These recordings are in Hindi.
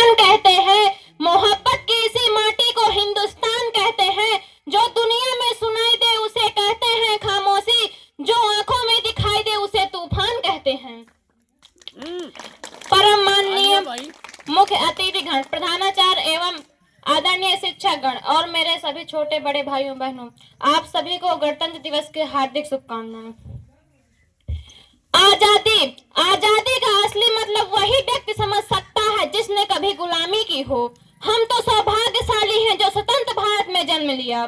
हिंदुस्तान कहते हैं, मोहब्बत की इसी माटी को हिंदुस्तान कहते हैं। जो दुनिया में सुनाई दे उसे कहते हैं खामोशी, जो आंखों में दिखाई दे उसे तूफान कहते हैं। परम माननीय मुख्य अतिथिगण, प्रधानाचार्य एवं आदरणीय शिक्षकगण और मेरे सभी छोटे बड़े भाइयों बहनों, आप सभी को गणतंत्र दिवस की हार्दिक शुभकामनाएं। आजादी, आजादी का असली मतलब वही व्यक्ति समझ सकता है जिसने कभी गुलामी की हो। हम तो सौभाग्यशाली हैं जो स्वतंत्र भारत में जन्म लिया।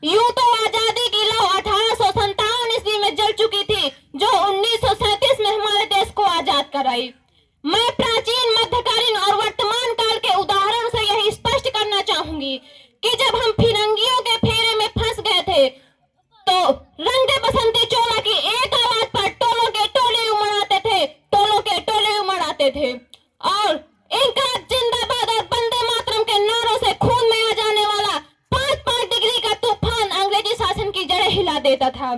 यूं तो आजादी की लौ 1857 ईस्वी में जल चुकी थी, जो 1937 में हमारे देश को आजाद कराई। मैं प्राचीन, मध्यकालीन और वर्तमान काल के उदाहरण से यही स्पष्ट करना चाहूंगी कि जब हम फिरंगियों के फेरे में फंस गए थे तो रंगे बसंती चोला की एक आवाज पर टोलों के टोले उमड़ आते थे, टोलों के टोले उमड़ आते थे और इनकलाब जिंदाबाद और वंदे मातरम के नारों से खून में आ जाने वाला 5-5 डिग्री का तूफान अंग्रेजी शासन की जड़ें हिला देता था।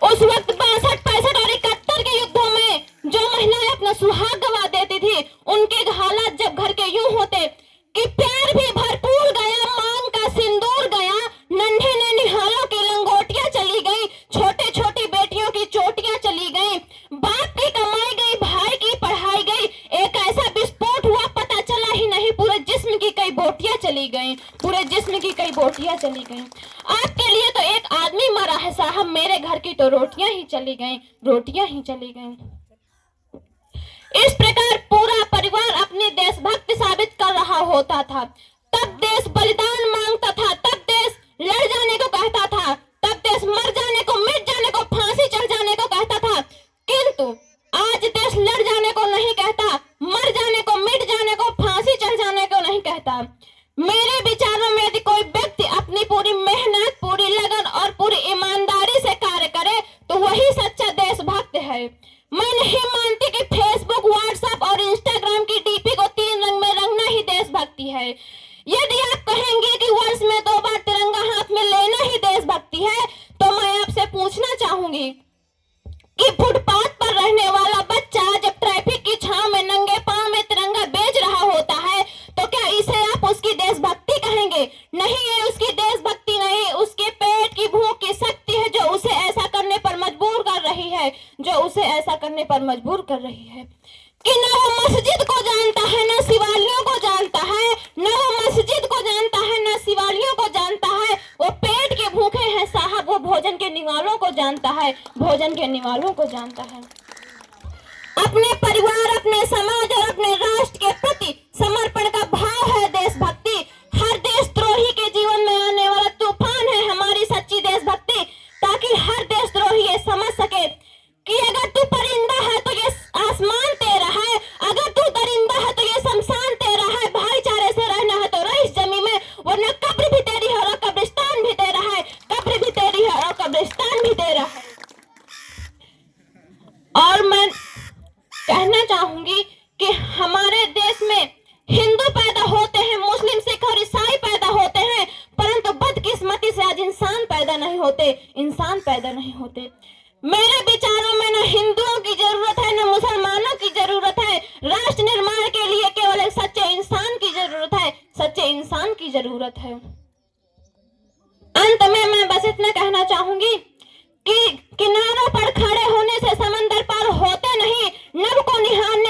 उस वक्त 62, 65 और 71 के युद्धों में जो महिलाएं अपना सुहाग गवा देती थी, उनके हालात जब घर के यूं होते कि प्यार भी भरपूर गया, मांग का सिंदूर गया, नन्हे ने निहालों की लंगोटियां चली गई, छोटे छोटी बेटियों की चोटियां चली गई, बाप की कमाई गई, भाई की पढ़ाई गई, एक ऐसा विस्फोट हुआ पता चला ही नहीं, पूरे जिस्म की कई बोटियां चली गई, पूरे जिस्म की कई बोटियां चली गई। आपके लिए तो एक आदमी मरा है साहब, मेरे घर की तो रोटियां ही चली गई, रोटियां ही चली गई। इस प्रकार पूरा परिवार अपनी देशभक्ति साबित कर रहा होता था। तब देश बलिदान मांगता था, तब देश लड़ जाने को कहता था, तब देश मर जाने को, मिट जाने को, फांसी चढ़ जाने को कहता था। किंतु आज देश लड़ जाने को नहीं कहता, मर जाने को, मिट जाने को, फांसी चढ़ जाने को नहीं कहता। मेरे विचारों में यदि कोई व्यक्ति अपनी पूरी मेहनत, पूरी लगन और पूरी ईमानदारी से कार्य करे तो वही सच्चा देशभक्त है। मैं नहीं मानती कि फेसबुक, व्हाट्सएप और इंस्टाग्राम की डीपी को 3 रंग में रंगना ही देशभक्ति है। यदि आप कहेंगे कि वर्ष में 2 बार तिरंगा हाथ में लेना ही देशभक्ति है, तो मैं आपसे पूछना चाहूंगी कि फुटपाथ पर रहने वाला बच्चा जब ट्रैफिक की छांव में नंगे पांव में तिरंगा बेच रहा होता है, तो क्या इसे आप उसकी देशभक्ति कहेंगे? नहीं, ये उसकी देशभक्ति नहीं, उसके पेट की भूख की शक्ति है जो उसे ऐसा करने पर मजबूर कर रही है, जो उसे ऐसा करने पर मजबूर कर रही है कि न वो मस्जिद को जानता है, न शिवालियों को जानता है, न वो मस्जिद को जानता है, न शिवालियों को जानता है। वो पेट के भूखे हैं साहब, वो भोजन के निवालों को जानता है, भोजन के निवालों को जानता है। अपने परिवार, अपने समाज और अपने राष्ट्र के प्रति समर्पण का भाव है देशभक्ति। हर देशद्रोही के जीवन में आने वाला तूफान है हमारी सच्ची देशभक्ति, ताकि हर देशद्रोही ये समझ सके कि अगर तू परिंदा है तो ये आसमान तेरा है, अगर तू दरिंदा है तो ये शमशान तेरा है। भाईचारे से रहना है तो रह इस जमीन में, वरना कब्र भी तेरी है और कब्रिस्तान भी तेरा है, कब्र भी तेरी है और कब्रिस्तान भी तेरा है। और मैं कहना चाहूंगी कि हमारे देश में हिंदू पैदा होते हैं, मुस्लिम, सिख और ईसाई पैदा होते हैं, परंतु बदकिस्मती से आज इंसान पैदा नहीं होते, इंसान पैदा नहीं होते। मेरे विचारों में न हिंदुओं की जरूरत है, न मुसलमानों की जरूरत है। राष्ट्र निर्माण के लिए केवल एक सच्चे इंसान की जरूरत है, सच्चे इंसान की जरूरत है। अंत में मैं बस इतना कहना चाहूंगी कि किनारों पर खड़े होने से समंदर पार होते नहीं, नभ को निहारने